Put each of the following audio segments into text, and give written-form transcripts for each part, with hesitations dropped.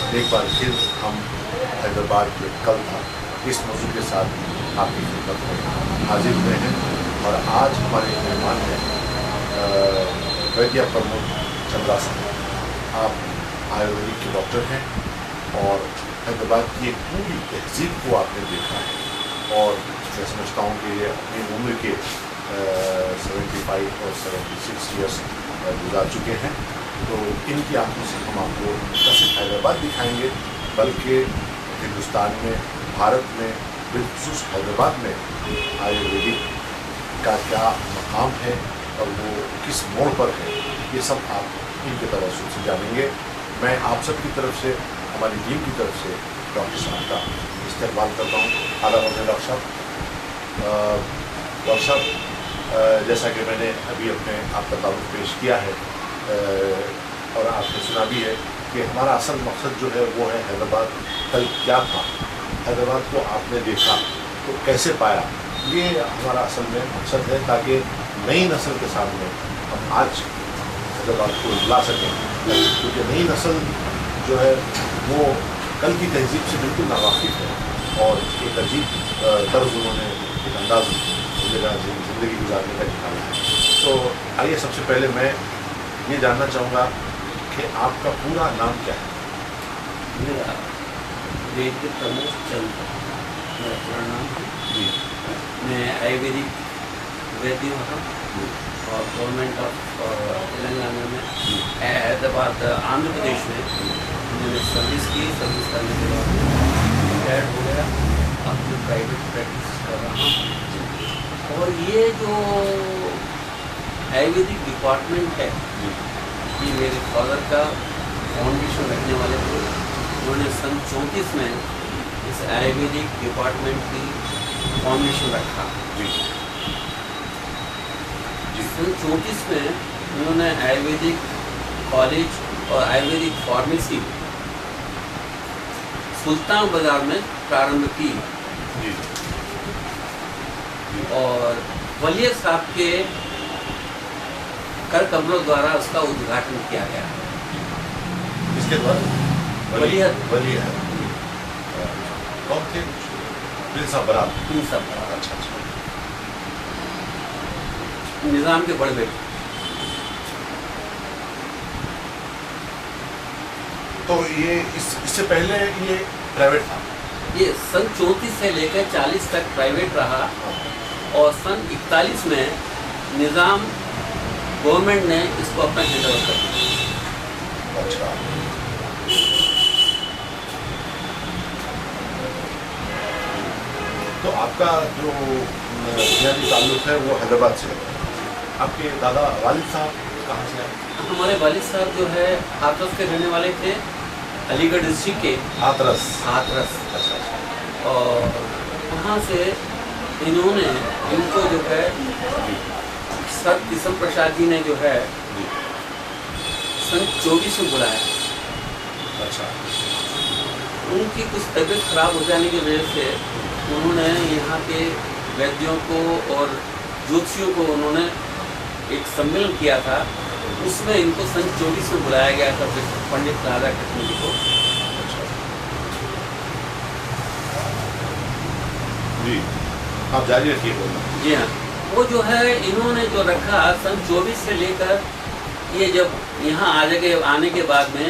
एक बार फिर हम हैदराबाद में कल था इस मौजूद के साथ आपकी खिदमत में हाजिर हुए हैं और आज हमारे मेहमान हैं वैद्य प्रमोद चंद्रा साहब। आप आयुर्वेदिक के डॉक्टर हैं और हैदराबाद की एक पूरी तहजीब को आपने देखा है और मैं समझता हूँ कि अपनी उम्र के 75 और 76 ईयर्स गुजार चुके हैं। तो इनकी आंखों से हम आपको न सिर्फ हैदराबाद दिखाएंगे बल्कि हिंदुस्तान में, भारत में, बिलखुसूस हैदराबाद में आयुर्वेदिक का क्या मकाम है और वो किस मोड़ पर है, ये सब आप इनके तवज्जुह से जानेंगे। मैं आप सब की तरफ से, हमारी टीम की तरफ से डॉक्टर साहब का इस्तेमाल करता हूँ। आदाब डॉक्टर साहब। डॉक्टर साहब, जैसा कि मैंने अभी अपने आपका तारुफ पेश किया है और आपने सुना भी है कि हमारा असल मकसद जो है वो है हैदराबाद कल क्या था, हैदराबाद को आपने देखा तो कैसे पाया, ये हमारा असल में मकसद है ताकि नई नस्ल के सामने हम आज हैदराबाद को ला सकें। क्योंकि नई नस्ल जो है वो कल की तहजीब से बिल्कुल नावाकिफ़ है और एक अजीब तर्ज उन्होंने, एक अंदाज ज़िंदगी गुजारने का निकाला है। तो आइए सबसे पहले मैं ये जानना चाहूँगा कि आपका पूरा नाम क्या है? मेरा वैद्य प्रमोद चंद्र मेरा पूरा नाम है जी। मैं आयुर्वेदिक वैद्य हूँ और गवर्नमेंट ऑफ तेलंगाना में हैदराबाद आंध्र प्रदेश में मैंने सर्विस की। सर्विस करने के बाद रिटायर्ड हो गया, अपनी प्राइवेट प्रैक्टिस कर रहा हूँ। और ये जो आयुर्वेदिक डिपार्टमेंट है, ये मेरे फादर का फाउंडेशन रखने वाले थे। उन्होंने सन 34 में इस आयुर्वेदिक डिपार्टमेंट की फाउंडेशन रखा। सन 34 में उन्होंने आयुर्वेदिक कॉलेज और आयुर्वेदिक फार्मेसी सुल्तान बाजार में प्रारंभ की और वलियर साहब के कर कमलों द्वारा उसका उद्घाटन किया गया। इसके बाद वलियर कौन थे? प्रिंस ऑफ बरात। प्रिंस ऑफ बरात, अच्छा अच्छा। निज़ाम के बड़े बेटे। तो ये इससे पहले ये प्राइवेट था? ये सन 34 से लेकर 40 तक प्राइवेट रहा और सन 41 में निज़ाम गवर्नमेंट ने इसको अपना हैंडओवर कर दिया। अच्छा। तो आपका जो बुनियादी ताल्लुक है वो हैदराबाद से है। आपके दादा वालिद साहब कहाँ से आए? हमारे वालिद साहब जो है हाथरस के रहने वाले थे, अलीगढ़ डिस्ट्रिक्ट के हाथरस। अच्छा। और वहाँ से इन्होंने इनको जो है सर किशन प्रसाद जी ने जो है सन 24 में बुलाया। अच्छा। उनकी कुछ तबीयत खराब हो जाने की वजह से उन्होंने यहाँ के वैद्यों को और ज्योतिषियों को उन्होंने एक सम्मेलन किया था। उसमें इनको सन 24 में बुलाया गया था पंडित राधा कृष्ण जी को। जी, आप जारी रखिए बोलना। जी हाँ, वो जो है इन्होंने जो रखा सन 24 से लेकर ये जब यहाँ आने के बाद में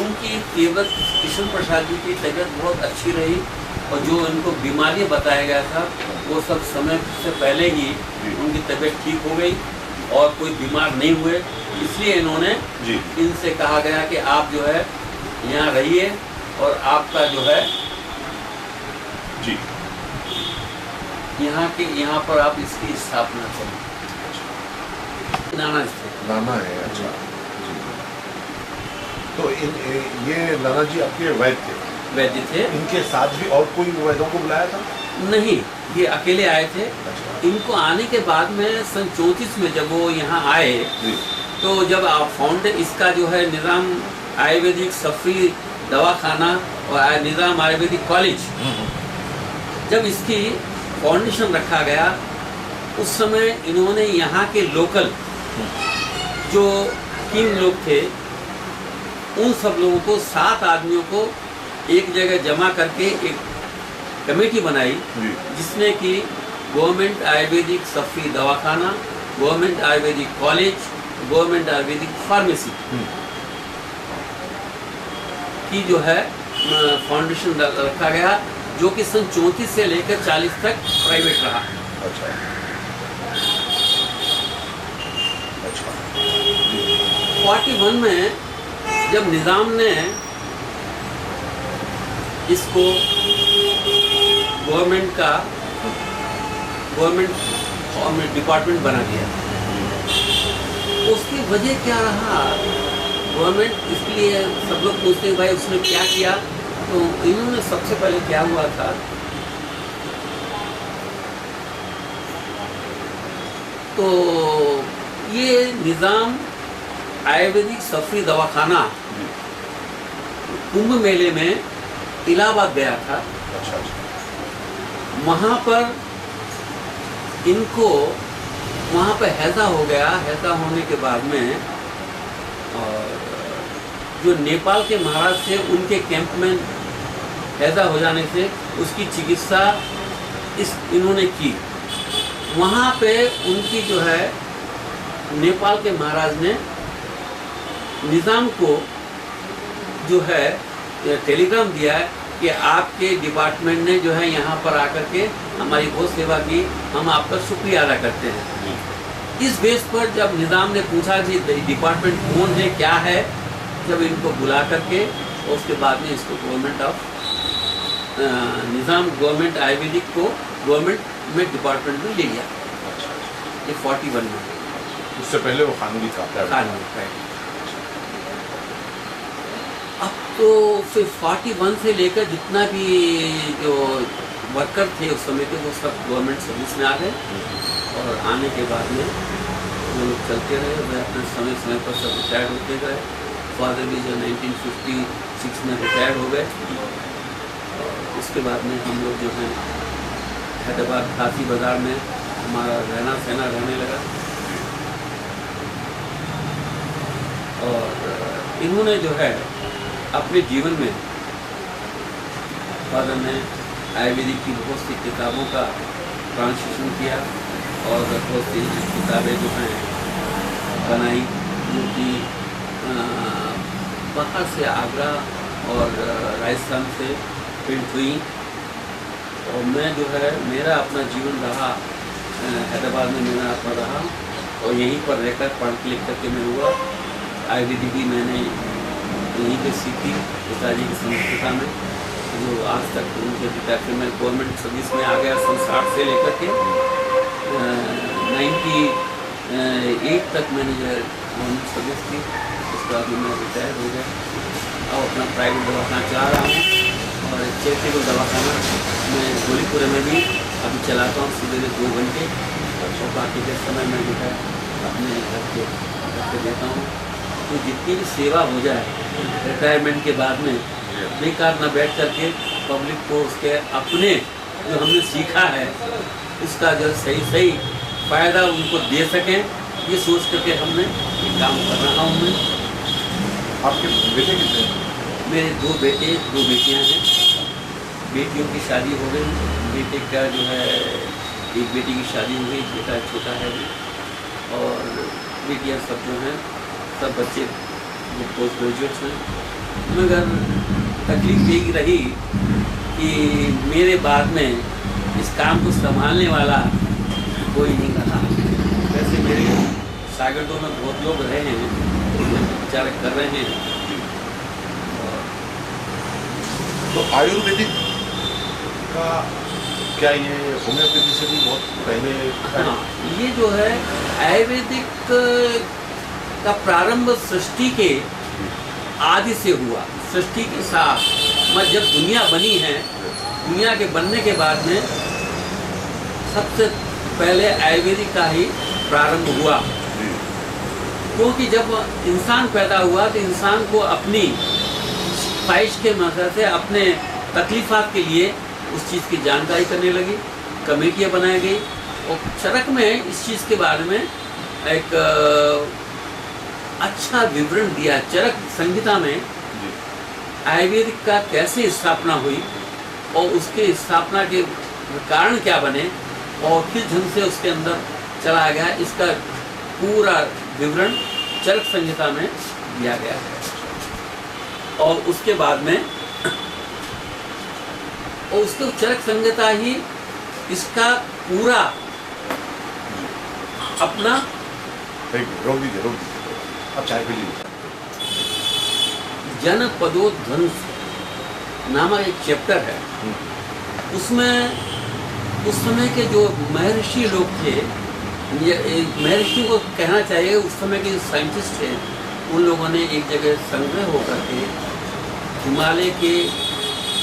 उनकी तीव्र किशन प्रसाद जी की तबीयत बहुत अच्छी रही और जो इनको बीमारी बताया गया था वो सब समय से पहले ही उनकी तबीयत ठीक हो गई और कोई बीमार नहीं हुए। इसलिए इन्होंने इनसे कहा गया कि आप जो है यहाँ रहिए और आपका जो है जी यहाँ पर आप इसकी स्थापना करें। नाना है। अच्छा जी। तो ये नाना जी आपके वैद्य थे? इनके साथ भी और कोई वैद्यों को बुलाया था? नहीं, ये अकेले आए थे। अच्छा। इनको आने के बाद में सन 34 में जब वो यहाँ आए तो जब आप फाउंडर इसका जो है निज़ाम आयुर्वेदिक सफरी दवाखाना और निज़ाम आयुर्वेदिक कॉलेज जब इसकी फाउंडेशन रखा गया उस समय इन्होंने यहाँ के लोकल जो हकीम लोग थे उन सब लोगों को 7 आदमियों को एक जगह जमा करके एक कमेटी बनाई, जी। जिसने कि गवर्नमेंट आयुर्वेदिक सफी दवाखाना, government Ayurvedic college, government Ayurvedic pharmacy की जो है फाउंडेशन रखा गया, जो कि सन 34 से लेकर 40 तक प्राइवेट रहा। अच्छा अच्छा। 41 में जब निज़ाम ने इसको गवर्नमेंट डिपार्टमेंट बना दिया, उसकी वजह क्या रहा? गवर्नमेंट, इसलिए सब लोग पूछते हैं भाई उसने क्या किया, तो इन्होंने सबसे पहले क्या हुआ था, तो ये निज़ाम आयुर्वेदिक सफरी दवाखाना कुंभ मेले में इलाहाबाद गया था। अच्छा अच्छा। वहाँ पर इनको वहाँ पर हैजा हो गया। हैजा होने के बाद में जो नेपाल के महाराज थे, उनके कैंप में हैजा हो जाने से उसकी चिकित्सा इन्होंने की। वहाँ पे उनकी जो है नेपाल के महाराज ने निज़ाम को जो है टेलीग्राम दिया है कि आपके डिपार्टमेंट ने जो है यहाँ पर आकर के हमारी बहुत सेवा की, हम आपका शुक्रिया अदा करते हैं। इस बेस पर जब निज़ाम ने पूछा कि डिपार्टमेंट कौन है, क्या है, जब इनको बुला करके और उसके बाद में इसको निज़ाम गवर्नमेंट आयुर्वेदिक को गवर्नमेंट में डिपार्टमेंट में ले लिया। ये 41 में। उससे पहले वो खानवी था। अब तो फिर 41 से लेकर जितना भी जो वर्कर थे उस समय के, वो सब गवर्नमेंट सर्विस में आ गए। और आने के बाद में वो लोग चलते रहे, वे अपने समय समय पर सब रिटायर्ड होते गए। फादर भी जो 1956 में रिटायर्ड हो गए। और उसके बाद में हम लोग जो हैं हैदराबाद खासी बाज़ार में हमारा रहना सहना रहने लगा। और इन्होंने जो है अपने जीवन में, फादर ने आयुर्वेदिक की बहुत सी किताबों का ट्रांसलेशन किया और बहुत सी किताबें जो हैं बनाई, जो कि बाहर से आगरा और राजस्थान से प्रिंट हुई। और मैं जो है, मेरा अपना जीवन रहा हैदराबाद में, मेरा अपना रहा और यहीं पर रहकर पढ़ लिख करके मैं हुआ। आयुर्वेदिक भी मैंने यहीं पे सीखी पिताजी की संस्कृता में, जो आज तक उनके पिता के मैं गवर्नमेंट सर्विस में आ गया सन 60 से लेकर के 98 तक मैंने जो है गवर्नमेंट सर्विस की। उसके बाद मैं रिटायर हो गया और अपना प्राइवेट दवाखाना चला रहा हूँ। और चैरिटेबल दवाखाना मैं गोलीपुर में भी अभी चलाता हूँ, सुबह 2 घंटे, और बाकी के समय मैं जो है अपने घर के देता हूँ। तो जितनी भी सेवा हो जाए रिटायरमेंट के बाद में, बेकार न बैठ करके पब्लिक को उसके अपने जो हमने सीखा है उसका जो सही फ़ायदा उनको दे सकें, ये सोच करके हमने ये काम कर रहा हूँ मैं। आपके बेटे कितने हैं? मेरे 2 बेटे 2 बेटियाँ हैं। बेटियों की शादी हो गई। बेटे का जो है एक बेटी की शादी हो गई, बेटा छोटा है अभी। और बेटियाँ सब जो हैं, सब बच्चे जो पोस्ट ग्रेजुएट्स हैं। मगर तकलीफ यही रही कि मेरे बाद में इस काम को संभालने वाला कोई नहीं रहा। वैसे मेरे शागिर्दों में बहुत लोग रहे हैं, विचार कर रहे हैं। तो आयुर्वेदिक का क्या ये होम्योपैथी से भी बहुत पहले? हाँ, ये जो है आयुर्वेदिक का प्रारंभ सृष्टि के आदि से हुआ। सृष्टि के साथ जब दुनिया बनी है, दुनिया के बनने के बाद में सबसे पहले आयुर्वेदिक का ही प्रारंभ हुआ। क्योंकि जब इंसान पैदा हुआ तो इंसान को अपनी ख्वाहिश के मकसद से अपने तकलीफ़ात के लिए उस चीज़ की जानकारी करने लगी, कमेटियाँ बनाई गई। और चरक में इस चीज़ के बारे में एक अच्छा विवरण दिया। चरक संहिता में आयुर्वेदिक का कैसे स्थापना हुई और उसके स्थापना के कारण क्या बने और किस ढंग से उसके अंदर चला गया, इसका पूरा विवरण चरक संहिता में दिया गया है। और उसके बाद में और उसके चरक संहिता ही इसका पूरा अपना रोक दीजिए अब चाय पी लीजिए। जनपदोध्वंस नामक एक चैप्टर है, उसमें उस समय के जो महर्षि लोग थे, महर्षि को कहना चाहिए, उस समय के साइंटिस्ट थे, उन लोगों ने एक जगह संग्रह होकर के हिमालय के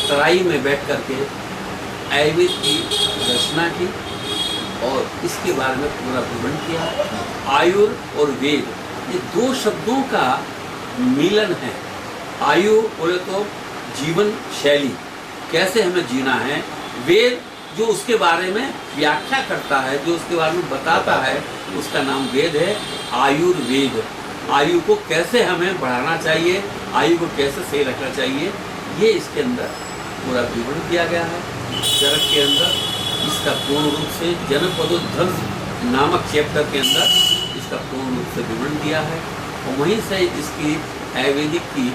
तराई में बैठ करके आयुर्वेद की रचना की और इसके बारे में पूरा विवरण किया। आयुर और वेद ये दो शब्दों का मिलन है। आयु बोले तो जीवन शैली, कैसे हमें जीना है। वेद जो उसके बारे में व्याख्या करता है, जो उसके बारे में बताता है, उसका नाम वेद है। आयुर्वेद, आयु को कैसे हमें बढ़ाना चाहिए, आयु को कैसे सही रखना चाहिए, ये इसके अंदर पूरा विवरण दिया गया है। चरक के अंदर इसका पूर्ण रूप से जनपदोध्वंस नामक चैप्टर के अंदर इसका पूर्ण रूप से विवरण दिया है और वहीं से इसकी आयुर्वेदिक की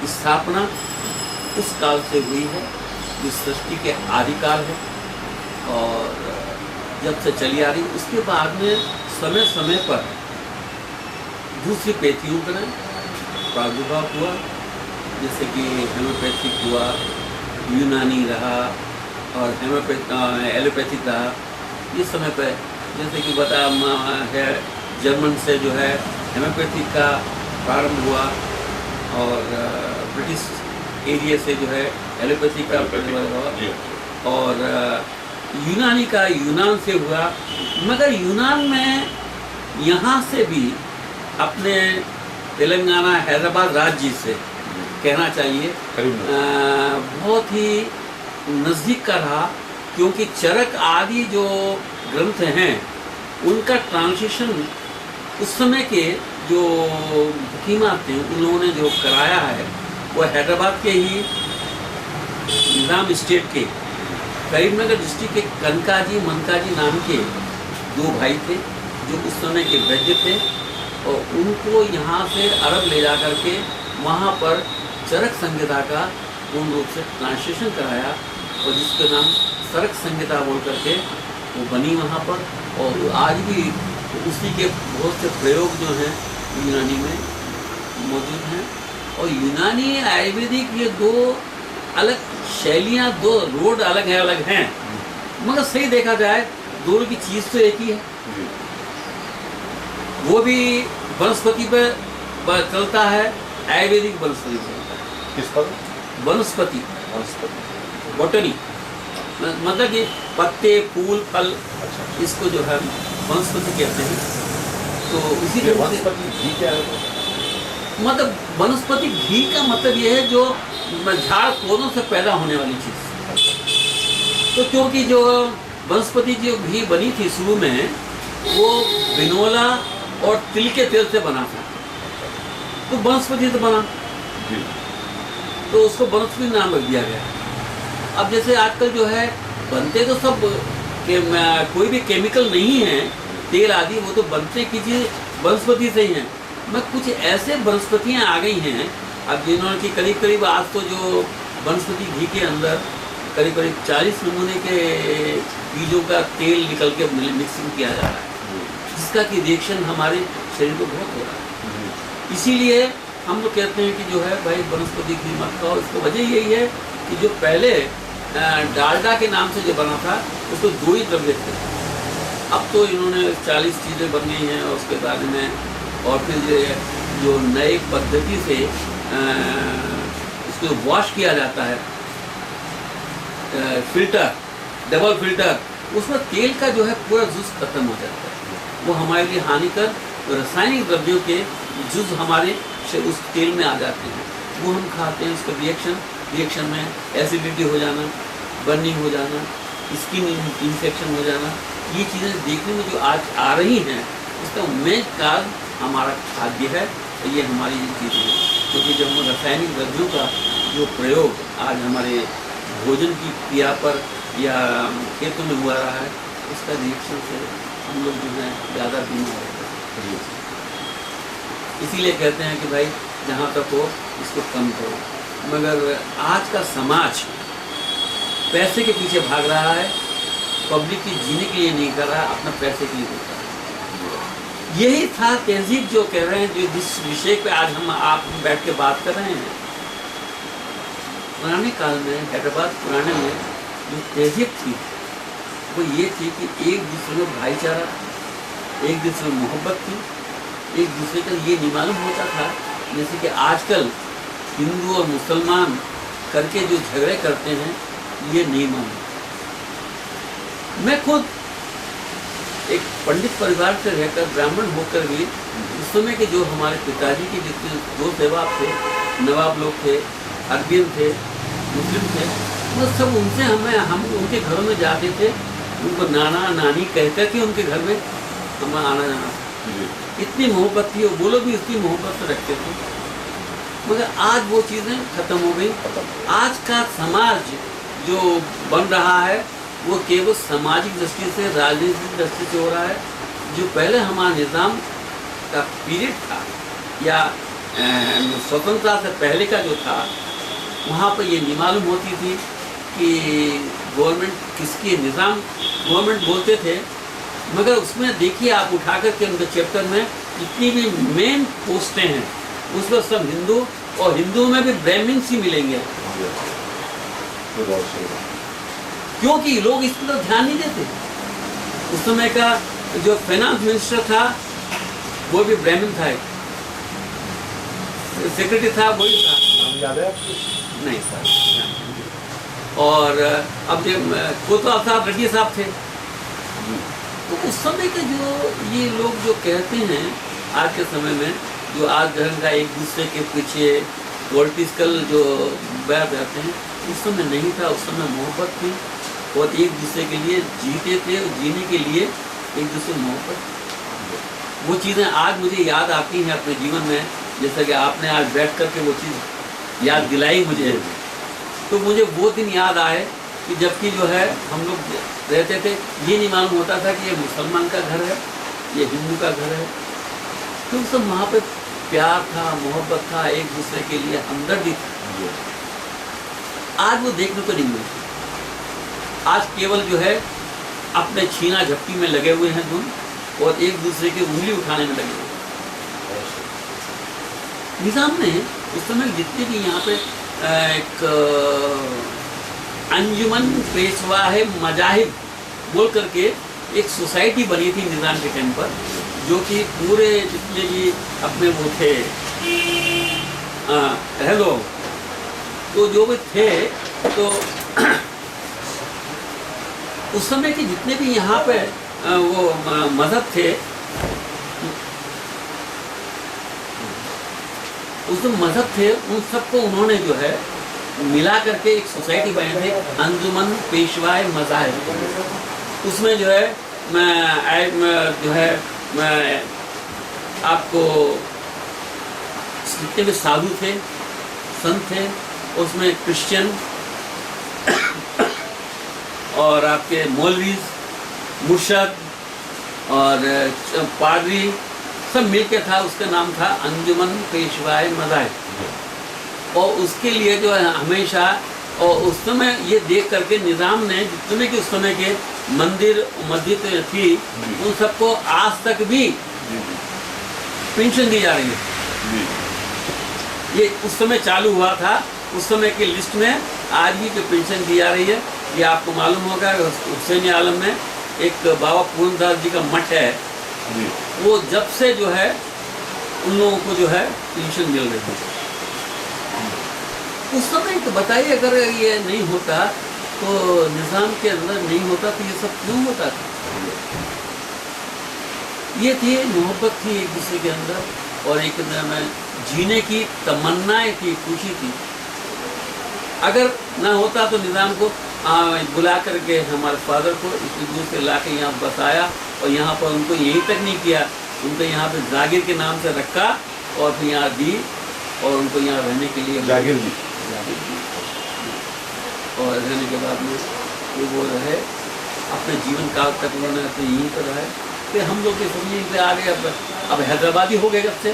स्थापना उस काल से हुई है जो सृष्टि के आदिकाल है और जब से चली आ रही। उसके बाद में समय समय पर दूसरी पैथियों का प्रादुर्भाव हुआ, जैसे कि हेमोपैथिक हुआ, यूनानी रहा और एलोपैथिक रहा। इस समय पर जैसे कि है जर्मन से जो है हेमोपैथिक का प्रारंभ हुआ और ब्रिटिश एरिया से जो है एलोपैथिक का प्रारंभ हुआ और यूनानी का यूनान से हुआ। मगर यूनान में यहाँ से भी अपने तेलंगाना हैदराबाद राज्य से कहना चाहिए बहुत ही नज़दीक का रहा, क्योंकि चरक आदि जो ग्रंथ हैं उनका ट्रांसलेशन उस समय के जो हकीमात थे उन लोगों ने जो कराया है वो हैदराबाद के ही निज़ाम स्टेट के करीमनगर डिस्ट्रिक्ट के कनकाजी मनकाजी नाम के दो भाई थे जो उस समय के वैद्य थे और उनको यहाँ से अरब ले जा करके वहाँ पर चरक संहिता का पूर्ण रूप से ट्रांसलेशन कराया और जिसका नाम चरक संहिता बोल करके वो बनी वहाँ पर। और आज भी उसी के बहुत से प्रयोग जो हैं यूनानी में मौजूद हैं। और यूनानी आयुर्वेदिक ये दो अलग शैलियाँ, दो रोड अलग हैं, मगर सही देखा जाए दोनों की चीज़ तो एक ही है। वो भी वनस्पति पर चलता है, आयुर्वेदिक वनस्पति चलता है। किस पर? वनस्पति, बॉटनी, मतलब कि पत्ते फूल फल, इसको जो है वनस्पति कहते हैं। तो इसी तरह से वनस्पति घी क्या है? मतलब वनस्पति घी का मतलब ये है जो झाड़ पौधों से पैदा होने वाली चीज़। तो क्योंकि जो वनस्पति जो घी बनी थी शुरू में वो बिनोला और तिल के तेल से बना था, तो वनस्पति से बना, तो उसको वनस्पति नाम रख दिया गया। अब जैसे आजकल जो है बनते तो सब कोई भी केमिकल नहीं है, तेल आदि वो तो बनते किसी वनस्पति से ही हैं। मैं कुछ ऐसे वनस्पतियाँ आ गई हैं अब जिन्होंने की करीब आज तो जो वनस्पति घी के अंदर करीब 40 नमूने के बीजों का तेल निकल के मिक्सिंग किया जा रहा है, जिसका कि रिएक्शन हमारे शरीर को बहुत हो रहा है। इसीलिए हम लोग कहते हैं कि जो है भाई वनस्पति घी मत खाओ। इसकी वजह यही है कि जो पहले डालडा के नाम से जो बना था उसको 2 ही द्रव्य थे, अब तो इन्होंने 40 चीज़ें बन गई हैं और उसके बारे में और फिर जो नए पद्धति से इसको वॉश किया जाता है, फिल्टर, डबल फिल्टर, उसमें तेल का जो है पूरा जूस खत्म हो जाता है। वो हमारे लिए हानिकर रासायनिक द्रव्यों के जूस हमारे उस तेल में आ जाते हैं, वो हम खाते हैं। उसका रिएक्शन में एसिडिटी हो जाना, बर्निंग हो जाना, स्किन इन्फेक्शन हो जाना, ये चीज़ें देखने में जो आज आ रही हैं उसका मेन कारण हमारा खाद्य है, और ये हमारी चीज़ें हैं। क्योंकि जब हम रासायनिक द्रव्यों का जो प्रयोग आज हमारे भोजन की क्रिया पर या खेतों में हुआ रहा है, उसका रिएक्शन से हम लोग जो है ज़्यादा बीमार होते हैं। इसीलिए कहते हैं कि भाई जहाँ तक हो इसको कम करो। मगर आज का समाज पैसे के पीछे भाग रहा है, पब्लिक की जीने के लिए नहीं कर रहा, अपना पैसे के लिए कर रहा है। यही था तहजीब जो कह रहे हैं, जो जिस विषय पे आज हम आप बैठ के बात कर रहे हैं। पुराने काल में हैदराबाद पुराने में जो तहजीब थी वो ये थी कि एक दूसरे में भाईचारा, एक दूसरे में मोहब्बत थी, एक दूसरे का ये नहीं मालूम होता था जैसे कि आजकल हिंदू और मुसलमान करके जो झगड़े करते हैं, ये नहीं मालूम। मैं खुद एक पंडित परिवार से रहकर, ब्राह्मण होकर भी उस समय के जो हमारे पिताजी के जितने दोस्त अहबाब थे, नवाब लोग थे, अरबियन थे, मुस्लिम थे, वो सब उनसे हम उनके घरों में जाते थे, उनको नाना नानी कहकर के उनके घर में हम आना जाना। इतनी मोहब्बत थी, वो लोग भी इतनी मोहब्बत से रखते थे। मगर आज वो चीज़ें खत्म हो गई। आज का समाज जो बन रहा है वो केवल सामाजिक दृष्टि से, राजनीतिक दृष्टि से हो रहा है। जो पहले हमारा निज़ाम का पीरियड था या स्वतंत्रता से पहले का जो था, वहाँ पर ये नहीं मालूम होती थी कि गवर्नमेंट किसकी, निज़ाम गवर्नमेंट बोलते थे, मगर उसमें देखिए आप उठा करके उनके चैप्टर में जितनी भी मेन पोस्टें हैं उसमें सब हिंदू, और हिंदुओं में भी ब्राह्मण्स ही मिलेंगे। क्योंकि लोग इस पर ध्यान नहीं देते। उस समय का जो फाइनेंस मिनिस्टर था वो भी ब्राह्मण था, सेक्रेटरी था वही था, नाम याद है आपको? नहीं सर। और अब जो कोतवाल साहब रेड्डी साहब थे। तो उस समय के जो ये लोग जो कहते हैं आज के समय में, जो आज धर्म का एक दूसरे के पीछे पॉलिटिकल जो बैठ जाते हैं, उस समय नहीं था। उस समय मोहब्बत थी और एक दूसरे के लिए जीते थे, और जीने के लिए एक दूसरे मोहब्बत। वो चीज़ें आज मुझे याद आती हैं अपने जीवन में, जैसा कि आपने आज बैठ कर के वो चीज़ याद दिलाई मुझे, तो मुझे वो दिन याद आए कि जबकि जो है हम लोग रहते थे, ये नहीं मालूम होता था कि ये मुसलमान का घर है, ये हिंदू का घर है। तो सब वहाँ पे प्यार था, मोहब्बत था, एक दूसरे के लिए हमदर्दी थी। आज वो देखने को नहीं मिलता। आज केवल जो है अपने छीना झपटी में लगे हुए हैं दोनों, और एक दूसरे की उंगली उठाने में लगे हुए हैं। निज़ाम ने उस समय जितने भी यहाँ पे एक अंजुमन पेशवाह मजाहिब बोल करके एक सोसाइटी बनी थी निज़ाम के टाइम पर, जो कि पूरे जितने भी अपने वो थे हेलो, तो जो भी थे, तो उस समय के जितने भी यहाँ पे वो मजहब थे, उस मजहब थे, उन सबको उन्होंने जो है मिला करके एक सोसाइटी बनी थी, अंजुमन पेशवाए मज़ाहिब। उसमें जो है मैं आपको जितने भी साधु थे, संत थे, उसमें क्रिश्चियन और आपके मौलवी, मुर्शद और पादरी सब मिलके था। उसका नाम था अंजुमन पेशवाए मज़ाहिब। और उसके लिए जो है हमेशा, और उस समय ये देख करके निज़ाम ने जितने के उस समय के मंदिर मस्जिद थी, उन सबको आज तक भी पेंशन दी जा रही है। ये उस समय चालू हुआ था, उस समय की लिस्ट में आज भी जो पेंशन दी जा रही है। ये आपको मालूम होगा हुसैन आलम में एक बाबा पूर्णदास जी का मठ है, वो जब से जो है उन लोगों को जो है पेंशन मिल रही है। उस समय तो बताइए, अगर ये नहीं होता तो निज़ाम के अंदर नहीं होता तो ये सब क्यों होता था? ये थी मोहब्बत थी एक दूसरे के अंदर, और एक में जीने की तमन्नाएं थी, खुशी थी। अगर ना होता तो निज़ाम को बुला करके हमारे फादर को इतनी दूर से ला के यहाँ बसाया, और यहाँ पर उनको यहीं तक नहीं किया उनको यहाँ पे जागीर के नाम से रखा और फिर यहाँ दी और उनको यहाँ रहने के लिए जागीर दी। जागीर दी। और रहने के बाद में वो रहे अपने जीवन काल तक उन्होंने अपने यहीं पर रहे। फिर हम लोग के समझिए पे आ गए, अब हैदराबादी हो गए कब से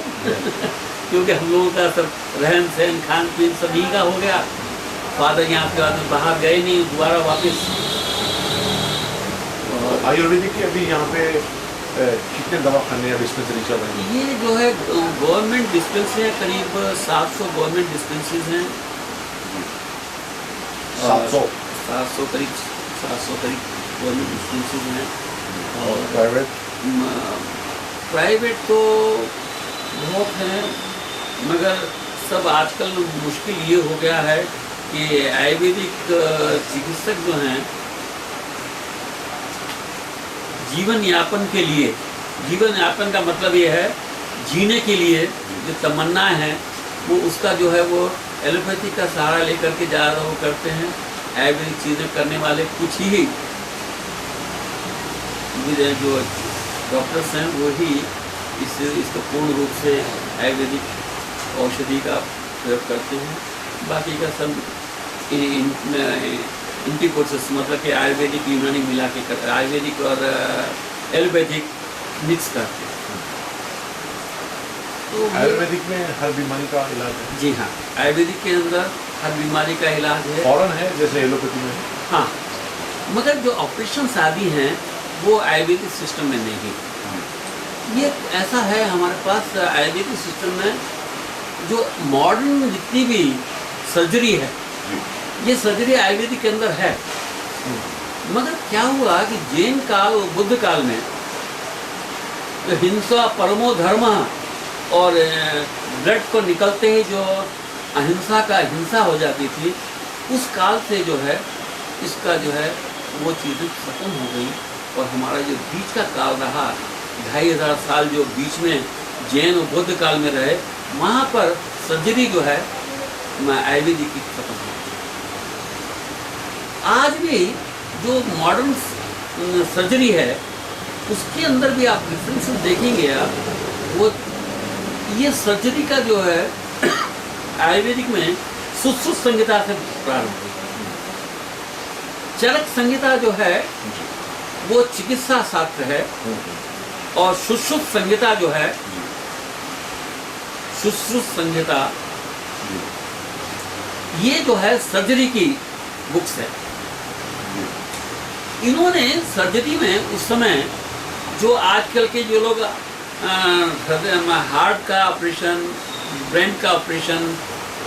क्योंकि हम लोगों का सब रहन सहन खान पीन सब यहीं का हो गया। फादर यहाँ के बाद में बाहर गए नहीं दोबारा वापस। आयुर्वेदिक के अभी यहाँ पे कितने दवाखाने या डिस्पेंसरी चल रहे हैं? ये जो है गवर्नमेंट डिस्पेंसरी है, करीब 700 गवर्नमेंट डिस्पेंसरीज हैं। 700 करीब 700 करीब गवर्नमेंट डिस्पेंसरीज हैं। और प्राइवेट प्राइवेट तो बहुत हैं, मगर सब आजकल मुश्किल ये हो गया है कि आयुर्वेदिक चिकित्सक जो हैं जीवन यापन के लिए, जीवन यापन का मतलब ये है जीने के लिए जो तमन्नाएं हैं वो उसका जो है वो एलोपैथी का सहारा लेकर के ज़्यादा वो करते हैं। आयुर्वेदिक चीज़ें करने वाले कुछ ही जो डॉक्टर्स हैं वो ही इसको पूर्ण रूप से आयुर्वेदिक औषधि का प्रयोग करते हैं। बाकी का सब इंटीकोर्सेस मतलब कि आयुर्वेदिक यूनानी मिला के करते, आयुर्वेदिक और एलोपैथिक मिक्स करते हैं। तो आयुर्वेदिक में हर बीमारी का इलाज है? जी हाँ, आयुर्वेदिक के अंदर हर बीमारी का इलाज है। फौरन है जैसे एलोपैथी में? हाँ, मगर जो ऑपरेशन आदि हैं वो आयुर्वेदिक सिस्टम में नहीं। ये ऐसा है हमारे पास आयुर्वेदिक सिस्टम में जो मॉडर्न जितनी भी सर्जरी है ये सर्जरी आयुर्वेदिक के अंदर है। मगर क्या हुआ कि जैन काल और बुद्ध काल में तो हिंसा परमो धर्म और ब्लड को निकलते ही जो अहिंसा का हिंसा हो जाती थी, उस काल से जो है इसका जो है वो चीज़ें खत्म हो गई। और हमारा जो बीच का काल रहा 2500 साल जो बीच में जैन और बुद्ध काल में रहे, वहाँ पर सर्जरी जो है आयुर्वेदिक की खत्म हो गई। आज भी जो मॉडर्न सर्जरी है उसके अंदर भी आप डिफरेंसेस देखेंगे आप, वो ये सर्जरी का जो है आयुर्वेदिक में सुश्रुत संहिता से प्रारंभ हुई। चरक संहिता जो है वो चिकित्सा शास्त्र है और सुश्रुत संहिता जो है सुश्रुत संहिता ये जो है सर्जरी की बुक्स है। इन्होंने सर्जरी में उस समय जो आजकल के जो लोग हार्ट का ऑपरेशन, ब्रेन का ऑपरेशन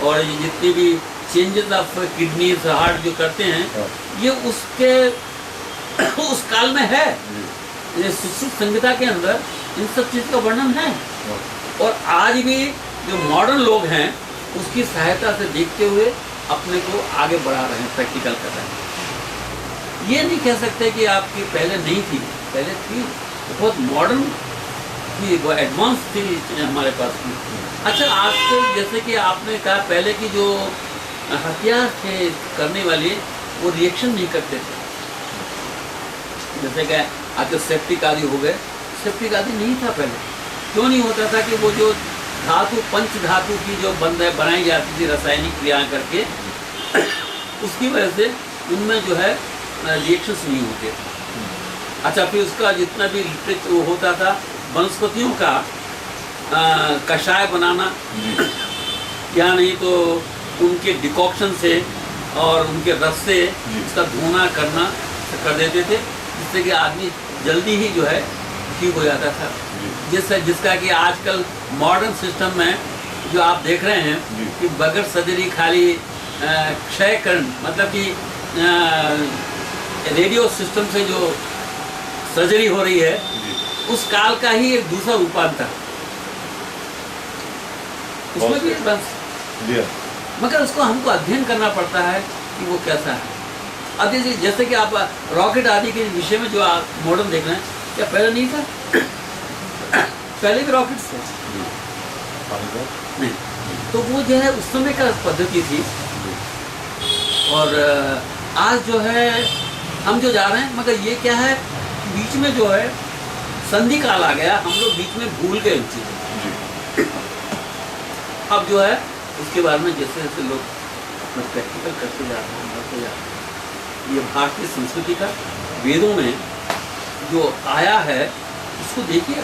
और ये जितने भी चेंजेस ऑफ किडनी हार्ट जो करते हैं ये उसके उस काल में है। ये सुश्रुत संहिता के अंदर इन सब चीज़ का वर्णन है। और आज भी जो मॉडर्न लोग हैं उसकी सहायता से देखते हुए अपने को आगे बढ़ा रहे हैं, प्रैक्टिकल कर रहे हैं। ये नहीं कह सकते कि आपकी पहले नहीं थी, पहले थी, बहुत मॉडर्न थी, वो एडवांस थी हमारे पास में। अच्छा, आजकल जैसे कि आपने कहा पहले की जो हथियार थे करने वाले वो रिएक्शन नहीं करते थे। जैसे कि आजकल सेप्टिक आदि हो गए, सेप्टिक आदि नहीं था पहले। क्यों नहीं होता था कि वो जो धातु पंच धातु की जो बनाई जाती थी रासायनिक क्रियाएं करके उसकी वजह से उनमें जो है रिएक्शंस नहीं होते। अच्छा, फिर उसका जितना भी वो होता था वनस्पतियों का कषाय बनाना या नहीं तो उनके डिकॉक्शन से और उनके रस से उसका धोना करना कर देते थे, जिससे कि आदमी जल्दी ही जो है ठीक हो जाता था। जिसका कि आजकल मॉडर्न सिस्टम में जो आप देख रहे हैं कि बगैर सर्जरी खाली क्षयकरण मतलब कि रेडियो सिस्टम से जो सर्जरी हो रही है उस काल का ही एक दूसरा रूपांतर उसमें भी बस, मगर उसको हमको अध्ययन करना पड़ता है कि वो कैसा है। अब जैसे कि आप रॉकेट आदि के विषय में जो आप मॉडर्न देख रहे हैं, क्या पहले नहीं था? पहले भी रॉकेट्स थे नहीं, तो वो जो है उस समय का पद्धति थी। और आज जो है हम जो जा रहे हैं, मगर ये क्या है बीच में जो है संधि काल आ गया, हम लोग बीच में भूल गए उन चीज़ों जी। को। अब जो है उसके बारे में जैसे जैसे लोग प्रैक्टिकल करते जा रहे हैं, बढ़ते जा रहे हैं, ये भारतीय संस्कृति का वेदों में जो आया है उसको देखिए।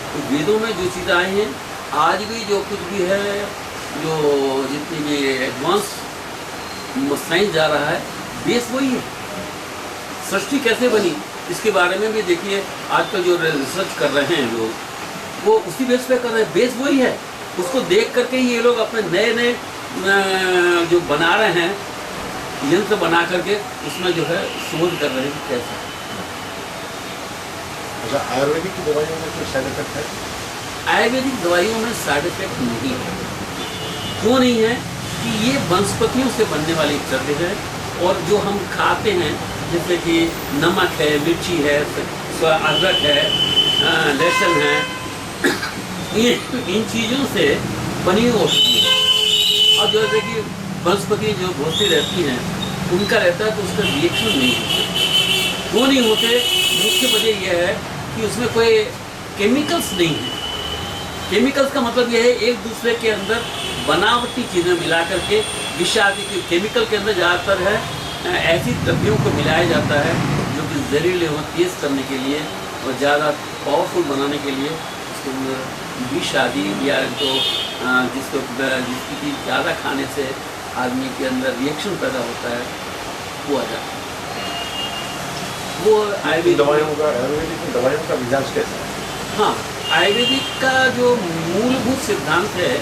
तो वेदों में जो चीज़ें आई हैं, आज भी जो कुछ भी है, जो जितनी भी एडवांस साइंस जा रहा है, बेस वही है। सृष्टि कैसे बनी इसके बारे में भी देखिए, आजकल जो रिसर्च कर रहे हैं लोग, वो उसी बेस पे कर रहे हैं, बेस वही है। उसको देख करके ये लोग अपने नए नए जो बना रहे हैं, यंत्र बना करके उसमें जो है शोध कर रहे हैं कैसे। अच्छा, आयुर्वेदिक की दवाइयों में कोई साइड इफेक्ट है? आयुर्वेदिक दवाइयों में साइड इफेक्ट नहीं है। क्यों नहीं है? कि ये वनस्पतियों से बनने वाली द्रव्य है, और जो हम खाते हैं जैसे कि नमक है, मिर्ची है, अदरक है, लहसुन है, इन चीज़ों से बनी हुई औषधि है। और जैसे कि वनस्पति जो होती रहती हैं, उनका रहता है तो उसका रिएक्शन नहीं होता। वो नहीं होते, मुख्य वजह यह है कि उसमें कोई केमिकल्स नहीं है। केमिकल्स का मतलब यह है एक दूसरे के अंदर बनावटी चीज़ें मिला करके, विषादी केमिकल के अंदर ज़्यादातर है ऐसी द्रव्यों को मिलाया जाता है जो कि जहरीले हो, तेज़ करने के लिए और ज़्यादा पावरफुल बनाने के लिए उसके अंदर विषादी या तो जिसकी चीज़ ज़्यादा खाने से आदमी के अंदर रिएक्शन पैदा होता है, वो आ जाता है। वो आयुर्वेदिक दवाइयों का मिजाज कैसा है? हाँ, आयुर्वेदिक का जो मूलभूत सिद्धांत है,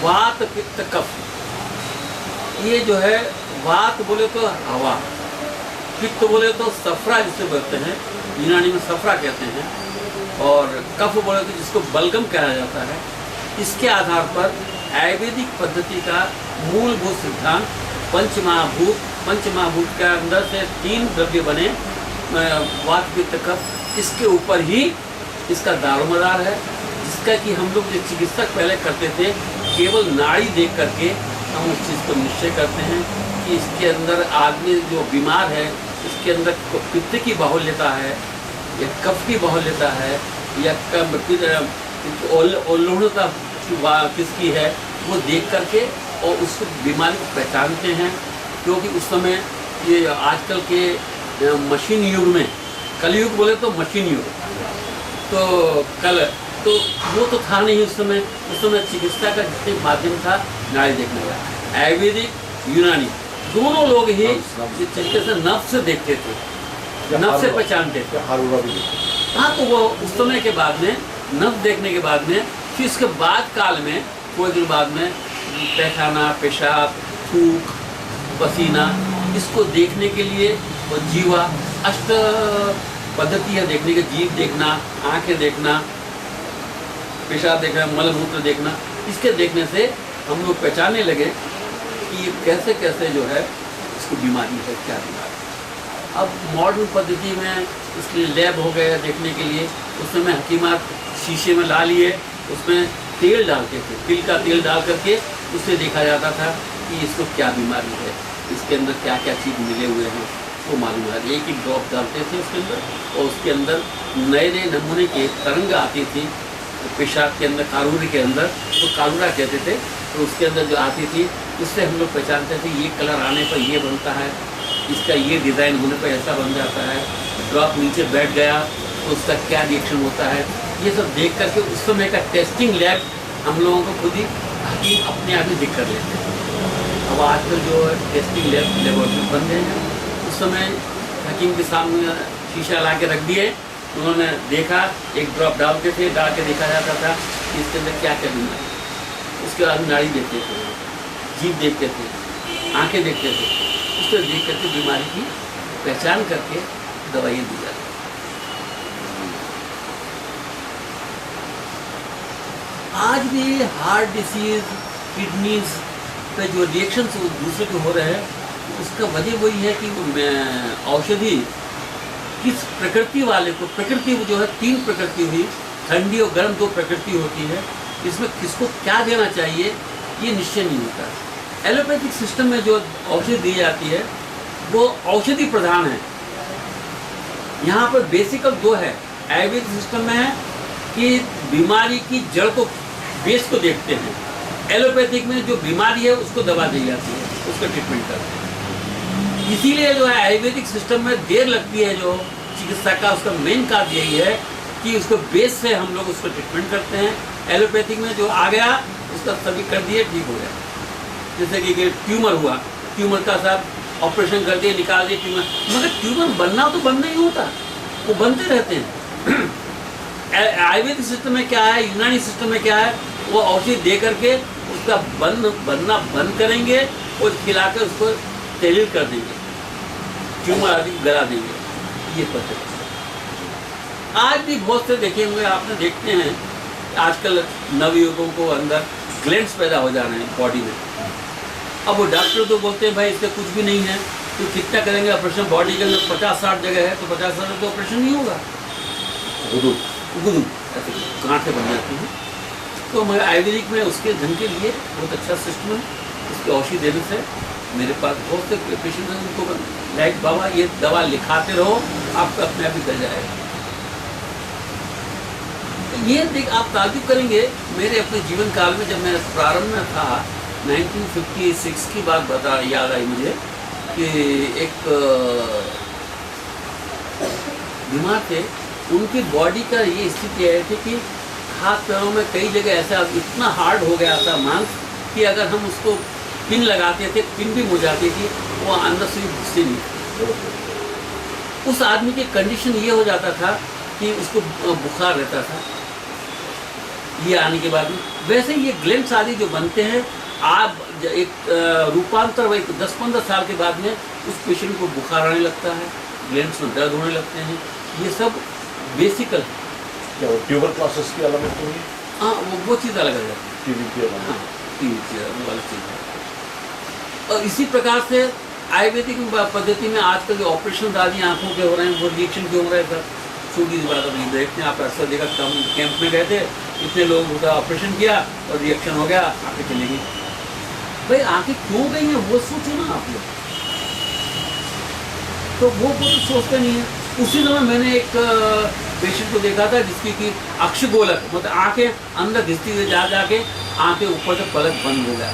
वात पित्त कफ। ये जो है, वात बोले तो हवा, पित्त बोले तो सफरा जिसे बोलते हैं, यूनानी में सफरा कहते हैं, और कफ बोले तो जिसको बलगम कहा जाता है। इसके आधार पर आयुर्वेदिक पद्धति का मूलभूत सिद्धांत पंचमहाभूत के अंदर से 3 द्रव्य बने, वात पित्त कफ, इसके ऊपर ही इसका दारोमदार है। जिसका कि हम लोग जो चिकित्सक पहले करते थे, केवल नाड़ी देख करके हम उस चीज़ को निश्चय करते हैं कि इसके अंदर आदमी जो बीमार है, इसके अंदर पित्त की बाहुल्यता है या कफ की बाहुल्यता है या ओल्लूढ़ता किसकी है, वो देख करके और उस बीमारी को पहचानते हैं। क्योंकि उस समय ये आजकल के मशीन युग में, कलयुग बोले तो मशीन युग, तो तो वो तो था नहीं उस समय चिकित्सा का जितने माध्यम था नाड़ी देखने का। आयुर्वेदिक, यूनानी दोनों लोग ही इस तरीके से नफ्स से देखते थे, नफ्स से पहचानते थे। हाँ, तो वो उस समय के बाद में नफ्स देखने के बाद में, फिर इसके बाद काल में कोई दिन बाद में पैखाना, पेशाब, थूक, पसीना, इसको देखने के लिए वो जीवा अष्ट पद्धति है देखने के, जीभ देखना, आंखें देखना, पेशाब देखना, मलमूत्र देखना, इसके देखने से हम लोग पहचानने लगे कि ये कैसे कैसे जो है इसको बीमारी है, क्या बीमारी। अब मॉडर्न पद्धति में इसके लैब हो गए देखने के लिए। उस समय हकीमात शीशे में ला लिए, उसमें तेल डालते थे, तिल का तेल डाल करके उससे देखा जाता था कि इसको क्या बीमारी है, इसके अंदर क्या क्या चीज़ मिले हुए हैं, वो मालूम है। एक एक ड्रॉप डालते थे उसके अंदर, और उसके अंदर नए नए नमूने के तरंग आती थी पेशाब के अंदर, कारूरी के अंदर, तो कारूरा कहते थे। तो उसके अंदर जो आती थी, उससे हम लोग पहचानते थे ये कलर आने पर ये बनता है, इसका ये डिज़ाइन होने पर ऐसा बन जाता है, ड्रॉप नीचे बैठ गया तो उसका क्या रिएक्शन होता है। ये सब देख करके उस समय का टेस्टिंग लैब हम लोगों को खुद ही हकीम अपने आप ही दिख कर लेते हैं। अब आजकल जो टेस्टिंग लेबोरेटरी बन गए हैं, उस समय हकीम के सामने शीशा ला के रख दिए, उन्होंने देखा, एक ड्रॉप डालते थे, डाल के देखा जाता था कि इसके अंदर क्या क्या बीमारी। उसके बाद नाड़ी देखते थे, जीभ देखते थे, आंखें देखते थे, उसको देख करके बीमारी की पहचान करके दवाइयाँ दी जाती। आज भी हार्ट डिसीज, किडनीज पे जो रिएक्शंस दूसरे के हो रहे हैं, उसका वजह वही है कि औषधि किस प्रकृति वाले को, प्रकृति जो है 3 प्रकृति हुई, ठंडी और गर्म 2 प्रकृति होती है, इसमें किसको क्या देना चाहिए ये निश्चय नहीं होता। एलोपैथिक सिस्टम में जो औषधि दी जाती है, वो औषधि प्रधान है। यहाँ पर बेसिकल 2 है, एक तो है एलोपैथिक, एक है होम्योपैथिक। एलोपैथिक में जो है वो औषधि है, वो 2 प्रकार की होती है। एक तो है आयुर्वेदिक सिस्टम में है कि बीमारी की जड़ को, बेस को देखते हैं। एलोपैथिक में जो बीमारी है उसको दवा दी जाती है, उसका ट्रीटमेंट करते हैं। इसीलिए जो है आयुर्वेदिक सिस्टम में देर लगती है, जो चिकित्सा का उसका मेन कार्य यही है कि उसको बेस से हम लोग उसको ट्रीटमेंट करते हैं। एलोपैथिक में जो आ गया उसका सभी कर दिए, ठीक हो गया। जैसे कि ट्यूमर हुआ, ट्यूमर का साहब ऑपरेशन कर दिए, निकाल दिए ट्यूमर, मगर ट्यूमर बनना तो बनना ही होता, वो बनते रहते हैं। आयुर्वेदिक सिस्टम में क्या है, यूनानी सिस्टम में क्या है, वो औषधि दे करके उसका बनना बंद करेंगे और खिलाकर उसको स्टेरिल कर देंगे, ट्यूमर आदि गला देंगे। ये पद्धति आज भी बहुत से देखे हुए आपने, देखते हैं आजकल नवयुवकों को अंदर ग्लैंड्स पैदा हो जा रहे हैं बॉडी में। अब वो डॉक्टर तो बोलते हैं भाई इसका कुछ भी नहीं है, तो कितना करेंगे ऑपरेशन, बॉडी के अंदर 50-60 जगह है तो 50-60 तो ऑपरेशन नहीं होगा, गुदू ऐसे गांठें बन जाती हैं। तो हमारे आयुर्वेदिक में उसके ढंग के लिए बहुत अच्छा सिस्टम है। उसकी औषधि देने से मेरे पास बहुत से पेशेंट हैं, उनको लाइक बाबा ये दवा लिखाते रहो, आपका अपने आप ही कर जाएगा। ये देख आप ताज्जुब करेंगे, मेरे अपने जीवन काल में जब मैं प्रारंभ में था 1956 की बात याद आई मुझे कि एक बीमार थे, उनकी बॉडी का ये स्थिति आई थी कि हाथ पैरों में कई जगह ऐसा इतना हार्ड हो गया था मांस कि अगर हम उसको पिन लगाते थे, पिन भी मुरझाती थी, वो अंदर से भी घुसती नहीं। उस आदमी की कंडीशन ये हो जाता था कि उसको बुखार रहता था ये आने के बाद में। वैसे ये ग्लैंड्स आदि जो बनते हैं, आप एक रूपांतर 10-15 साल के बाद में उस पेशेंट को बुखार आने लगता है, ग्लैंड्स में दर्द होने लगते हैं। ये सब बेसिकल है। क्या वो ट्यूबर क्लासेस की अलग तो नहीं? हाँ, वो चीज़ अलग है, टीबी की अलग। हाँ, वो अलग चीज़ है। और इसी प्रकार से आयुर्वेदिक पद्धति में आजकल जो ऑपरेशन आदि आंखों के हो रहे हैं, वो रिएक्शन क्यों हो रहा है सर? छोटी सी बात अभी देखते हैं, आप अक्सर देखा कैंप में गए थे, इतने लोग का ऑपरेशन किया और रिएक्शन हो गया, आंखें चली गई। भाई आंखें क्यों गई हैं वो सोचो ना आप लोग, तो वो तो सोचते नहीं है। उसी समय मैंने एक पेशेंट को देखा था जिसकी कि अक्षगोलक, मतलब आंखें अंदर घिसती हुई जा जाके आंखें ऊपर से पलक बंद हो गया।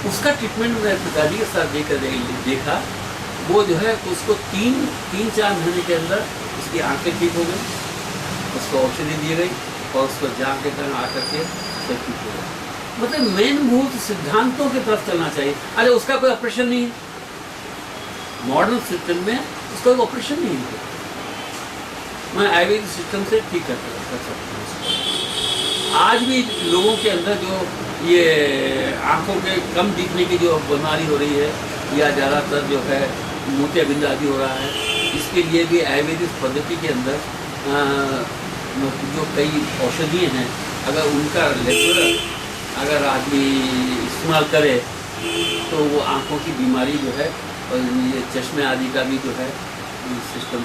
उसका ट्रीटमेंट मैंने पिताजी के साथ देखा, वो जो है उसको 3-4 महीने के अंदर उसकी आंखें ठीक हो गई, उसको औषधि दी गई और उसको जान के कारण आकर के सब ठीक हो गया। मतलब मेन मूल सिद्धांतों की तरफ चलना चाहिए। अरे उसका कोई ऑपरेशन नहीं है, मॉडर्न सिस्टम में उसका कोई ऑपरेशन नहीं है, मैं आयुर्वेदिक सिस्टम से ठीक कर सकता हूँ। आज भी लोगों के अंदर जो ये आंखों के कम दिखने की जो बीमारी हो रही है, या ज़्यादातर जो है मोतियाबिंद आदि हो रहा है, इसके लिए भी आयुर्वेदिक पद्धति के अंदर जो कई औषधियाँ हैं, अगर उनका रेगुलर अगर आदमी इस्तेमाल करे तो वो आंखों की बीमारी जो है और ये चश्मे आदि का भी जो है सिस्टम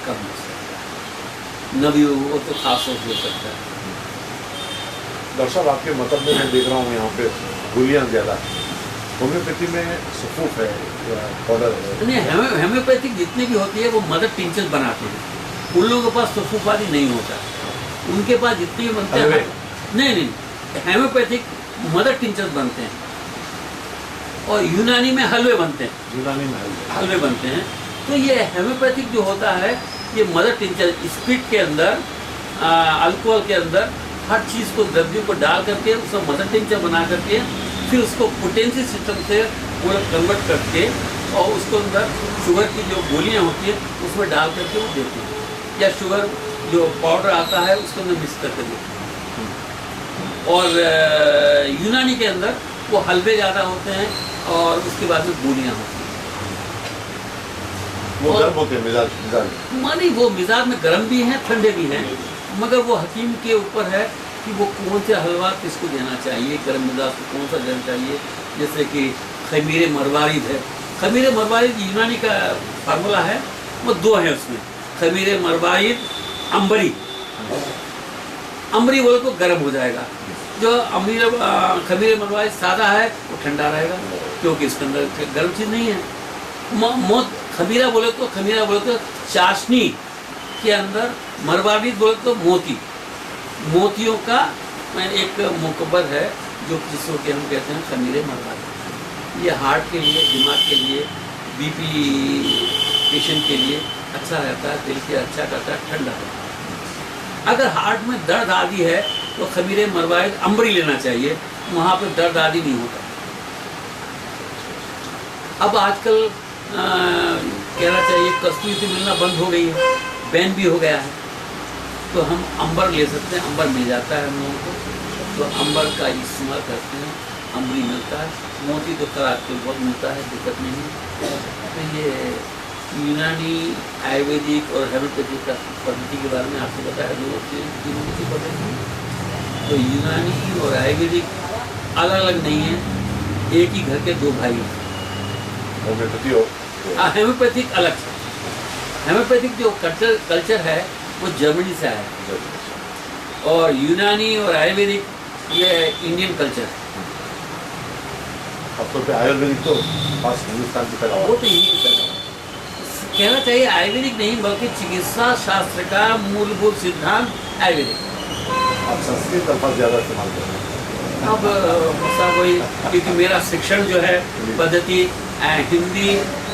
कम हो सकता है, नवयुवकों तो खास हो सकता है। डॉक्टर साहब आपके मतलब में मैं देख रहा हूँ यहाँ पे गोलियाँ ज़्यादा, होम्योपैथी में सफूफ है या पाउडर है? नहीं, होम्योपैथिक जितनी भी होती है वो मदर टिंचर बनाते हैं, उन लोगों के पास सफूफ आदि नहीं होता, उनके पास जितनी भी बनते हैं नहीं, होम्योपैथिक मदर टिंचर बनते हैं और यूनानी में हलवे बनते हैं, यूनानी में हलवे बनते हैं। तो ये होम्योपैथिक जो होता है ये मदर टिंचर स्पिरिट के अंदर, अल्कोहल के अंदर हर चीज़ को, द्रव्य को डाल करके उसको मदर टिंचर बना करके फिर उसको पोटेंसी सिस्टम से पूरा कन्वर्ट करके और उसको अंदर शुगर की जो गोलियां होती है उसमें डाल करके वो देते हैं, या शुगर जो पाउडर आता है उसको अंदर मिक्स करके देते हैं। और यूनानी के अंदर वो हलवे ज़्यादा होते हैं और उसके बाद में गोलियाँ होती हैं। वो गर्म होते हैं, मिजाज मानी वो मिजाज में गर्म भी हैं, ठंडे भी हैं, मगर वो हकीम के ऊपर है कि वो कौन सा हलवा किसको देना चाहिए, गर्म मिजाज को कौन सा देना चाहिए। जैसे कि खमीरे मरवारिद है, खमीरे मरवारिद यूनानी का फार्मूला है, वो 2 है उसमें, खमीरे मरवारिद, अम्बरी। अम्बरी बोले तो गर्म हो जाएगा, जो खमीरे मरवारिद सादा है वो ठंडा रहेगा क्योंकि इसके अंदर गर्म चीज़ नहीं है। खमीरा बोले तो चाशनी के अंदर मरवाड़ी बोले तो मोतियों का एक मुकबर है, जो जिसको कि हम कहते हैं खमीरे मरवाड़ी। ये हार्ट के लिए, दिमाग के लिए, बीपी पेशेंट के लिए अच्छा रहता है, दिल के अच्छा करता है, ठंडा रहता है। अगर हार्ट में दर्द आदि है तो खमीरे मरवाड़ी अंबरी लेना चाहिए, वहाँ पे दर्द आदि नहीं होता। अब आजकल कहना चाहिए कस्तूरी तो मिलना बंद हो गई है, बैन भी हो गया है, तो हम अंबर ले सकते हैं, अंबर मिल जाता है हम लोगों को, तो अंबर का इस्तेमाल करते हैं, अंबरी मिलता है। मोती तो खराब के बहुत मिलता है, दिक्कत नहीं है। तो ये यूनानी, आयुर्वेदिक और होम्योपैथिक का पद्धति के बारे में आपको बताया, जो तीनों की पद्धति। तो यूनानी और आयुर्वेदिक अलग अलग नहीं है, एक ही घर के दो भाई हैं। होम्योपैथिक अलग है। होम्योपैथिक जो कल्चर है वो जर्मनी से आया है, और यूनानी और आयुर्वेदिक ये इंडियन कल्चर है। अब तो आयुर्वेदिक तो खास हिंदुस्तान की तरह वो तो यही की तरह कहना चाहिए, आयुर्वेदिक नहीं बल्कि चिकित्सा शास्त्र का मूलभूत सिद्धांत आयुर्वेदिक। आप संस्कृत अल्फाज ज़्यादा इस्तेमाल कर रहे हैं। अब सब वही, क्योंकि मेरा शिक्षण जो है पद्धति हिंदी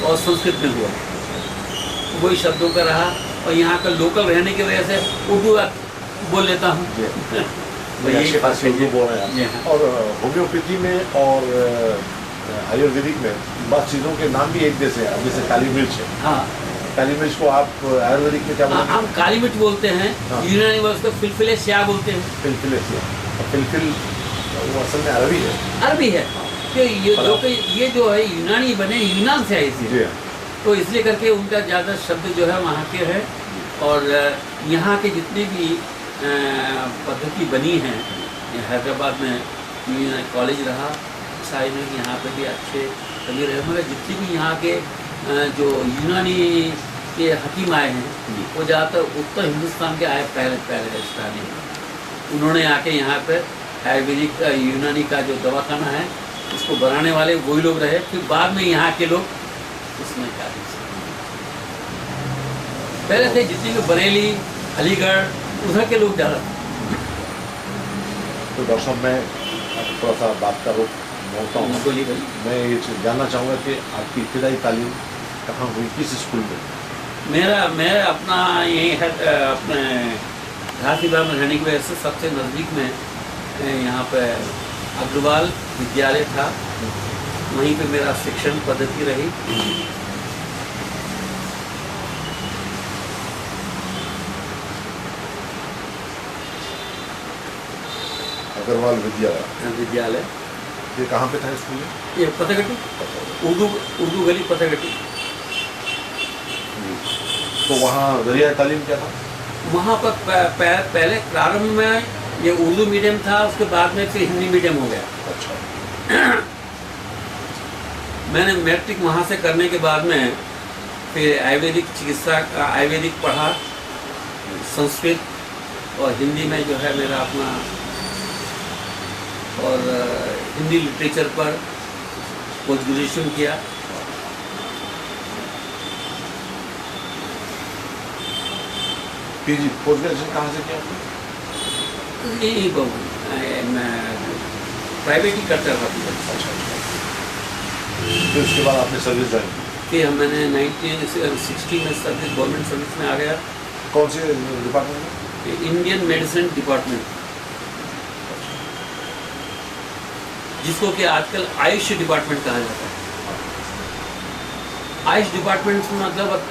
और संस्कृत में हुआ, वही शब्दों का रहा, और यहाँ का लोकल रहने की वजह से उर्दू बोल लेता हूँ। अच्छे पास उर्दू बोल रहे हैं। और होम्योपैथी में और आयुर्वेदिक में बहुत चीज़ों के नाम भी एक जैसे हैं, जैसे काली मिर्च है। हाँ, काली मिर्च को आप आयुर्वेदिक में क्या बोलते हैं? हम काली मिर्च बोलते हैं। हाँ। यूनानी में उसको फिलफिले स्या बोलते हैं। फिलफिल फिलफिल वो असल में अरबी है। अरबी है, तो ये जो है यूनानी बने यूनान से है इसी, तो इसलिए करके उनका ज़्यादा शब्द जो है वहाँ के है। और यहाँ के जितने भी पद्धति बनी हैं, हैदराबाद में कॉलेज रहा, साई में यहाँ पे भी अच्छे कभी रहे, मगर जितने भी यहाँ के जो यूनानी के हकीम आए हैं, वो ज़्यादातर उत्तर हिंदुस्तान के आए पहले स्थानीय। उन्होंने आके यहाँ पे आयुर्वेदिक का, यूनानी का जो दवाखाना है उसको बनाने वाले वही लोग रहे, फिर बाद में यहाँ के लोग उसमें कार्य पहले थे, जितने भी बरेली, अलीगढ़, उधर के लोग ज़्यादा। तो डॉक्टर साहब, मैं थोड़ा सा बात का रुख मोड़ता हूँ। मैं ये जानना चाहूँगा कि आपकी इब्तिदाई तालीम कहाँ हुई, किस स्कूल में? मेरा अपना यही है, अपने घासीबाग में रहने की वजह से सबसे नज़दीक में यहाँ पे अग्रवाल विद्यालय था, वहीं पे मेरा शिक्षण पद्धति रही। अग्रवाल विद्यालय ये कहाँ पे था स्कूल? ये पतागट्टी, उर्दू गली पतागट्टी। तो वहाँ ज़रिया तालीम क्या था? वहाँ पर पहले प्रारंभ में ये उर्दू मीडियम था, उसके बाद में फिर हिंदी मीडियम हो गया। अच्छा। मैंने मैट्रिक वहाँ से करने के बाद में फिर आयुर्वेदिक चिकित्सा का आयुर्वेदिक पढ़ा, संस्कृत और हिंदी में जो है मेरा अपना, और हिंदी लिटरेचर पर पोस्ट ग्रेजुएशन किया। पीजी पोस्ट ग्रेजुएशन कहाँ से किया? यही मैं प्राइवेट ही करता था। अच्छा। फिर उसके बाद आपने सर्विस ज्वाइन की? फिर मैंने 1960 में सर्विस, गवर्नमेंट सर्विस में आ गया। कौन से डिपार्टमेंट में? इंडियन मेडिसिन डिपार्टमेंट, जिसको कि आजकल आयुष डिपार्टमेंट कहा जाता है। आयुष डिपार्टमेंट में मतलब अब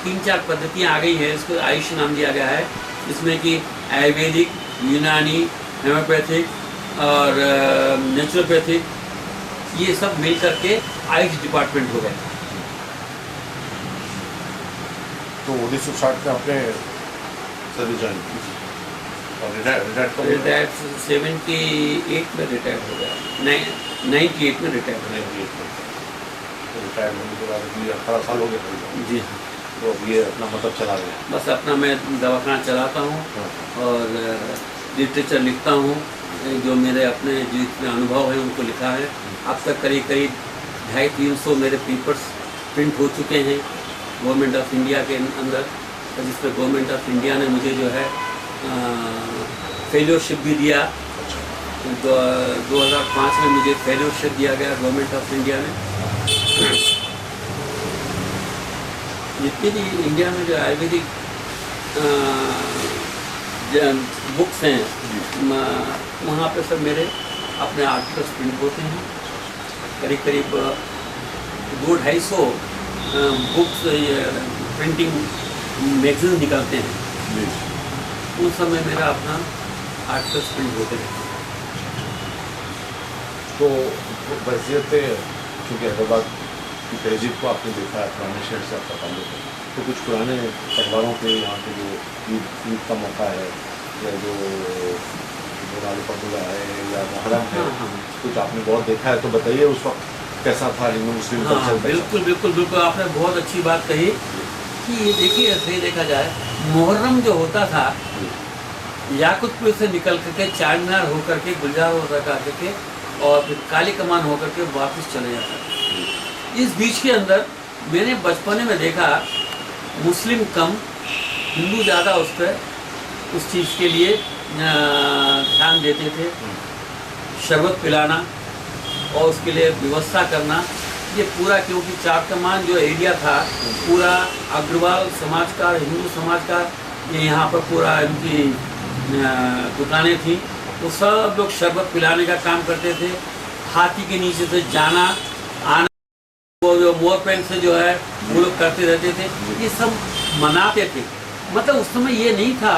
तीन चार पद्धतियाँ आ गई है, इसको आयुष नाम दिया गया है, जिसमें कि आयुर्वेदिक, यूनानी, होम्योपैथिक और नेचुरोपैथिक, ये सब मिल करके आयुष डिपार्टमेंट हो गया। तो 1960 में आपने सर्विस ज्वाइन की और रिटायर्ड 78 में रिटायर हो गया, 98 में रिटायर हो गया। रिटायर होने के बाद अभी 18 साल हो गए। जी, तो अब ये अपना मतलब चला गया? बस अपना मैं दवाखाना चलाता हूँ और लिटरेचर लिखता हूँ, जो मेरे अपने जितने अनुभव हैं उनको लिखा है। अब तक करीब 250-300 मेरे पेपर्स प्रिंट हो चुके हैं गवर्नमेंट ऑफ इंडिया के अंदर, जिसमें गवर्नमेंट ऑफ इंडिया ने मुझे जो है फेलोशिप भी दिया। तो 2005 में मुझे फेलोशिप दिया गया गवर्नमेंट ऑफ इंडिया ने। जितनी भी इंडिया में जो आयुर्वेदिक बुक्स हैं वहाँ पे सब मेरे अपने आर्टिकल्स प्रिंट होते हैं। करीब करीब 200-250 बुक्स प्रिंटिंग मैगजीन निकलते हैं। उस समय मेरा अपना आर्टिकल्स प्रिंट होते हैं। तो वैसियत चूँकि हैदराबाद की तहजीब को आपने देखा है, पुराने शहर से आपका ताल्लुक है, तो कुछ पुराने परिवारों के यहाँ के जो ईद का मौका है या जो दिवाली पटुला है या मुहर्रम है, कुछ आपने बहुत देखा है, तो बताइए उस वक्त कैसा था हिंदू मुस्लिम कल्चर? बिल्कुल बिल्कुल बिल्कुल, आपने बहुत अच्छी बात कही कि ये देखिए ऐसे देखा जाए, मुहर्रम जो होता था याकुतपुर से निकल करके चार मीनार होकर के गुलजार होता करके और फिर काली कमान होकर के वापस चले जाता था। इस बीच के अंदर मैंने बचपने में देखा मुस्लिम कम, हिंदू ज़्यादा उस पर उस चीज़ के लिए ध्यान देते थे। शरबत पिलाना और उसके लिए व्यवस्था करना, ये पूरा, क्योंकि चार कमान जो एरिया था पूरा अग्रवाल समाज का, हिंदू समाज का, ये यहाँ पर पूरा इनकी दुकानें थी, तो सब लोग शरबत पिलाने का काम करते थे। हाथी के नीचे से जाना आना, वो जो मोर पैंट से जो है वो लोग करते रहते थे, ये सब मनाते थे। मतलब उस समय ये नहीं था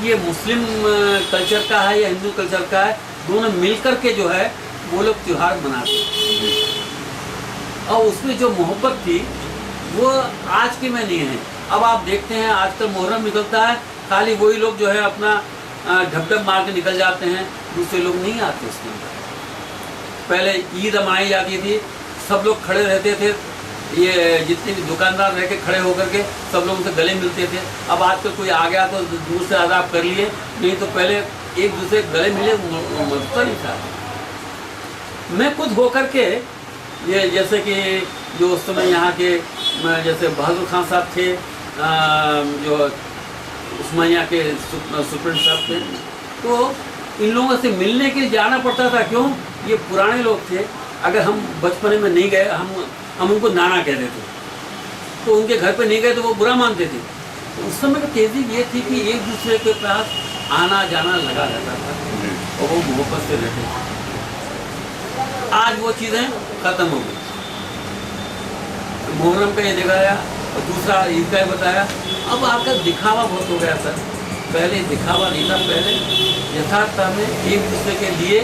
कि ये मुस्लिम कल्चर का है या हिंदू कल्चर का है, दोनों मिलकर के जो है वो लोग त्यौहार मनाते थे। और उसमें जो मोहब्बत थी वो आज के में नहीं है। अब आप देखते हैं आजकल मुहर्रम निकलता है, खाली वही लोग जो है अपना ढप मार के निकल जाते हैं, दूसरे लोग नहीं आते उसके अंदर। पहले ईद मनाई जाती थी, सब लोग खड़े रहते थे, ये जितने भी दुकानदार रह के खड़े होकर के सब लोग उनसे गले मिलते थे। अब आजकल कोई आ गया तो दूर से आदाब कर लिए, नहीं तो पहले एक दूसरे गले मिले मरता नहीं था। मैं खुद होकर के ये जैसे कि जो उस समय यहाँ के जैसे बहादुर खान साहब थे, जो उस्मानिया के सुप्रीम साहब थे, तो इन लोगों से मिलने के लिए जाना पड़ता था। क्यों? ये पुराने लोग थे, अगर हम बचपने में नहीं गए, हम उनको नाना कहते थे, तो उनके घर पे नहीं गए तो वो बुरा मानते थे। तो उस समय की तहजीब ये थी कि एक दूसरे के पास आना जाना लगा रहता था और वो मोहब्बत से रहते थे। आज वो चीज़ें ख़त्म हो गई। मुहर्रम का ये दिखाया और दूसरा ईद का बताया। अब आकर दिखावा बहुत हो गया सर। पहले दिखावा नहीं था, पहले यथार्थता में एक दूसरे के लिए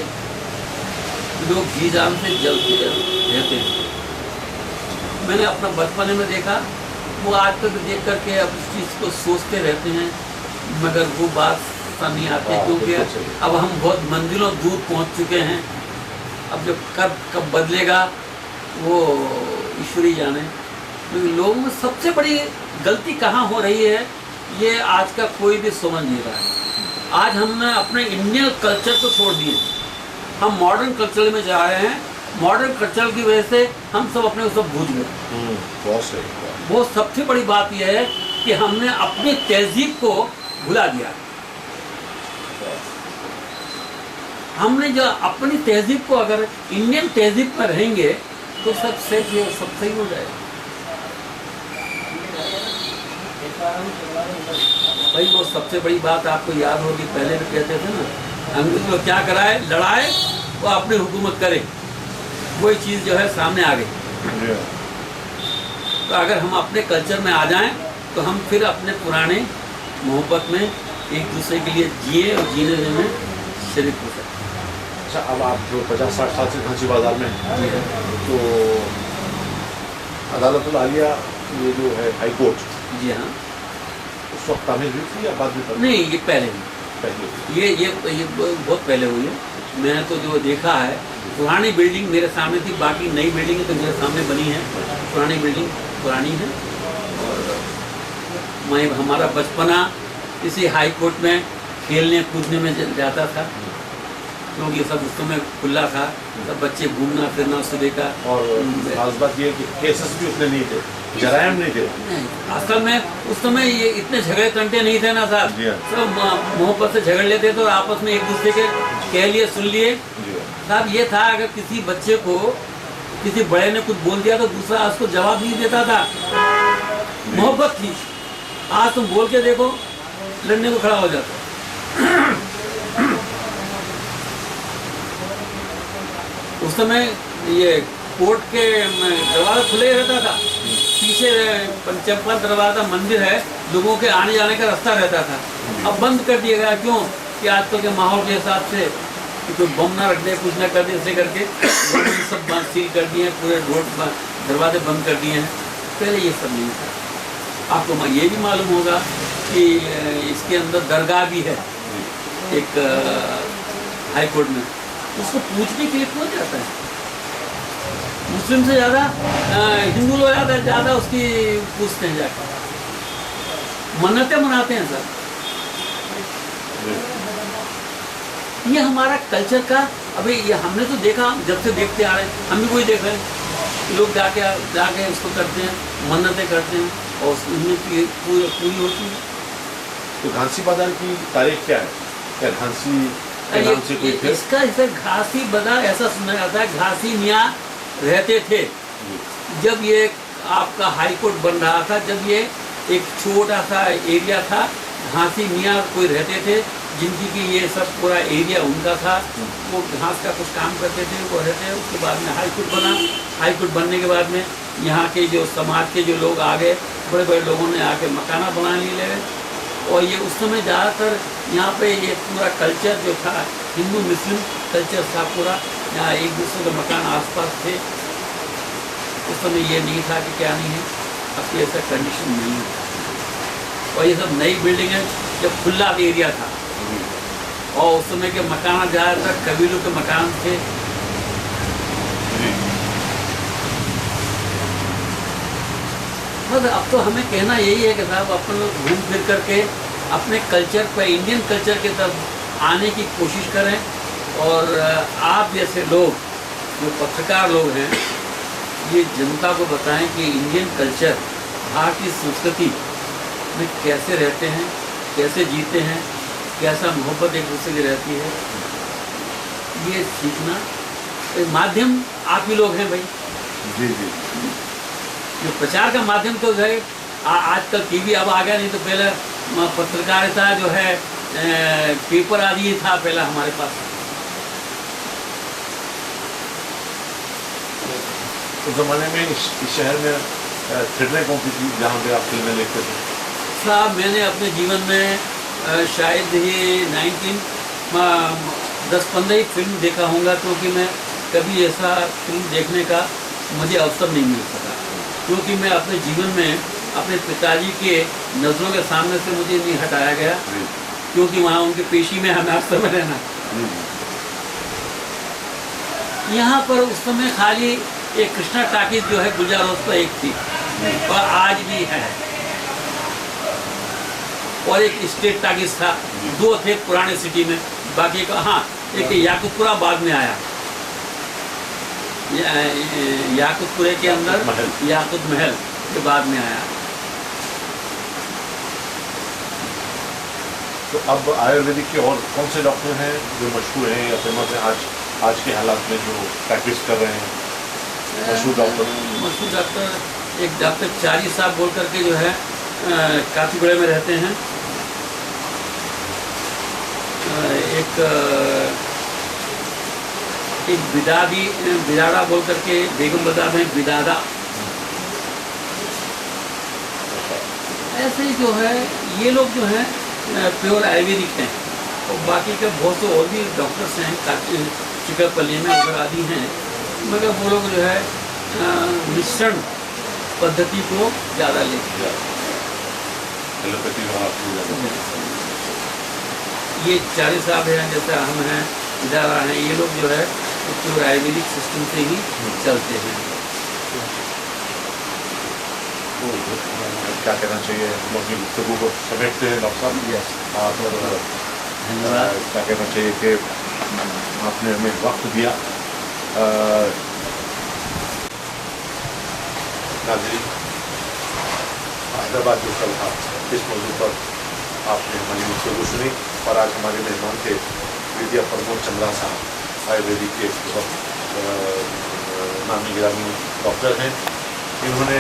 लोग जी जान से जलते रहते थे। मैंने अपना बचपने में देखा, वो आज तक देख करके अब इस चीज़ को सोचते रहते हैं, मगर वो बात नहीं आती, क्योंकि अब हम बहुत मंजिलों दूर पहुंच चुके हैं। अब जब कब बदलेगा वो ईश्वर ही जाने। क्योंकि लोगों में सबसे बड़ी गलती कहाँ हो रही है, ये आज का कोई भी समझ नहीं रहा है। आज हमने अपने इंडियन कल्चर को छोड़ दिए, हम मॉडर्न कल्चर में जा रहे हैं। मॉडर्न कल्चर की वजह से हम सब अपने को सब भूल गए। वो सबसे बड़ी बात यह है कि हमने अपनी तहजीब को भुला दिया। हमने जो अपनी तहजीब को, अगर इंडियन तहजीब में रहेंगे तो सब सही हो जाएगा। भाई वो सबसे बड़ी बात आपको याद होगी, पहले भी कहते थे ना, अंग्रेज लोग क्या कराए, लड़ाए वो अपनी हुकूमत करे, वही चीज़ जो है सामने आ गई। तो अगर हम अपने कल्चर में आ जाएं तो हम फिर अपने पुराने मोहब्बत में एक दूसरे के लिए जिए और जीने में शरीक हो सकते। अच्छा, अब आप जो 50-60 साल से घांची बाजार में हैं, तो अदालतुल आलिया ये जो है हाई कोर्ट, जी हाँ, उस वक्त तामीर हुई थी या बाद में? नहीं, ये पहले ये बहुत पहले हुई है। मैंने तो जो देखा है, पुरानी बिल्डिंग मेरे सामने थी, बाकी नई बिल्डिंग तो मेरे सामने बनी है। पुरानी बिल्डिंग पुरानी है और मैं हमारा बचपना इसी हाई कोर्ट में खेलने कूदने में जाता था। क्योंकि सब उस समय खुला था, सब बच्चे घूमना फिरना सुबह का। और खास बात ये है कि केसेस भी उतने नहीं थे, जरायम नहीं थे। असल में उस समय ये इतने झगड़े तंटे नहीं थे ना साहब, जी हाँ। सब मोहब्बत से झगड़ लेते थे और आपस में एक दूसरे के कह लिए सुन लिए। जी हाँ। साहब ये था, अगर किसी बच्चे को किसी बड़े ने कुछ बोल दिया तो दूसरा उसको जवाब नहीं देता था, मोहब्बत थी। आज तुम बोल के देखो, लड़ने को खड़ा हो जाता। उस समय ये कोर्ट के दरवाजा खुले रहता था, पीछे पंचम्पा दरवाजा मंदिर है, लोगों के आने जाने का रास्ता रहता था। अब बंद कर दिया गया, क्यों कि आजकल के माहौल के हिसाब से कि कोई बम ना रख दे, कुछ ना कर दे, ऐसे करके सब बंद सील कर दिए हैं, पूरे रोड दरवाजे बंद कर दिए हैं। पहले ये सब नहीं था। आपको ये भी मालूम होगा कि इसके अंदर दरगाह भी है एक हाई कोर्ट में, उसको पूछने के लिए कौन जाता है? मुस्लिम से ज़्यादा हिंदू लोग ज़्यादा उसकी पूछते हैं, जाकर मन्नतें मनाते हैं सर। ये हमारा कल्चर का, अभी ये हमने तो देखा, जब से देखते आ रहे हैं, हम भी वही देख रहे हैं। लोग जाके उसको करते हैं, मन्नतें करते हैं और उनमें पूरी होती है। तो घांसी बाजार की तारीख क्या है? क्या घांसी के नाम से कोई थे? इसका घासी बाजार ऐसा सुना जाता है, घासी मियाँ रहते थे जब ये आपका हाई कोर्ट बन रहा था, जब ये एक छोटा सा एरिया था, घासी मियाँ कोई रहते थे जिनकी कि ये सब पूरा एरिया उनका था, वो घास का कुछ काम करते थे, वो रहते। उसके बाद में हाई कोर्ट बना, हाई कोर्ट बनने के बाद में यहाँ के जो समाज के जो लोग आ गए, बड़े बड़े लोगों ने आके मकाना बना लिए। और ये उस समय ज़्यादातर यहाँ पे ये पूरा कल्चर जो था, हिंदू मुस्लिम कल्चर था पूरा, यहाँ एक दूसरे के मकान आसपास थे। उस समय ये नहीं था कि क्या नहीं है, अब ये ऐसा कंडीशन नहीं है। और ये सब नई बिल्डिंग है, जब खुला एरिया था, और उस समय के मकान ज़्यादातर कबीलों के मकान थे। बस अब तो हमें कहना यही है कि साहब अपन लोग घूम फिर करके अपने कल्चर पर, इंडियन कल्चर की तरफ आने की कोशिश करें। और आप जैसे लोग जो पत्रकार लोग हैं, ये जनता को बताएं कि इंडियन कल्चर, भारतीय संस्कृति में कैसे रहते हैं, कैसे जीते हैं, कैसा मोहब्बत एक दूसरे की रहती है, ये सीखना। माध्यम आप ही लोग हैं भाई। जी जी। जो प्रचार का माध्यम तो है, आजकल टीवी अब आ गया, नहीं तो पहले पत्रकारिता जो है पेपर आदि ही था पहला हमारे पास। उस जमाने में इस शहर में थिएटरें कौन सी थी जहाँ पे आप फिल्में देखते थे? साहब मैंने अपने जीवन में शायद ही 10-15 ही फिल्म देखा होगा, क्योंकि मैं कभी ऐसा फिल्म देखने का मुझे अवसर नहीं मिल सका, क्योंकि मैं अपने जीवन में अपने पिताजी के नज़रों के सामने से मुझे नहीं हटाया गया, क्योंकि वहाँ उनके पेशी में हमें हर समय रहना। यहाँ पर उस समय खाली एक कृष्णा टाकीज जो है गुलजार रोड पर एक थी, और आज भी है, और एक स्टेट टाकीज था, 2 थे पुराने सिटी में, बाकी का हाँ एक याकुतपुरा बाद में आया, याकुतपुरे के अंदर याकुत महल के बाद में आया। तो अब आयुर्वेदिक के और कौन से डॉक्टर हैं जो मशहूर हैं या फेमस हैं आज के हालात में, जो प्रैक्टिस कर रहे हैं? मशहूर डॉक्टर एक डॉक्टर चारी साहब बोल करके जो है काफीगुड़े में रहते हैं। एक बिदादा बोल करके बेगम बाजार में बिदादा, ऐसे ही जो है ये लोग जो हैं प्योर आयुर्वेदिक हैं, और बाकी के बहुत से और भी डॉक्टर्स हैं चिकनपल्ली में उधर आदि हैं, मगर वो लोग जो है मिश्रण पद्धति को ज़्यादा लेते हैं। ये चारी साहब हैं, जैसे हम हैं, इदारा हैं, ये लोग जो है प्योर आयुर्वेदिक सिस्टम से ही चलते हैं। क्या कहना चाहिए, हम अपनी गुफ्तगू को समेटते हैं डॉक्टर साहब? यस, धन्यवाद। क्या कहना चाहिए कि आपने हमें वक्त दिया। नाज़रीन, हैदराबाद जो कल था, इस मौजूद पर आपने हमारी गुफ्तगू सुनी और आज हमारे मेहमान थे विद्या प्रमोद चंद्रा साहब, आयुर्वेदिक के बहुत नामी गिरामी डॉक्टर हैं। इन्होंने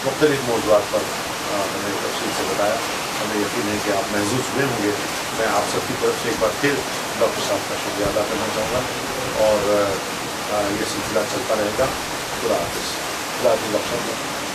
मुख्तलिफ मौज़ूआत पर हमें तफसील से बताया। हमें यकीन है कि आप महसूस हुए होंगे। मैं आप सबकी तरफ से एक बार फिर डॉक्टर साहब का शुक्रिया अदा करना चाहूँगा और ये सिलसिला चलता रहेगा। खुदा हाफ़िज़। खुदा हाफ़िज़ डॉक्टर साहब।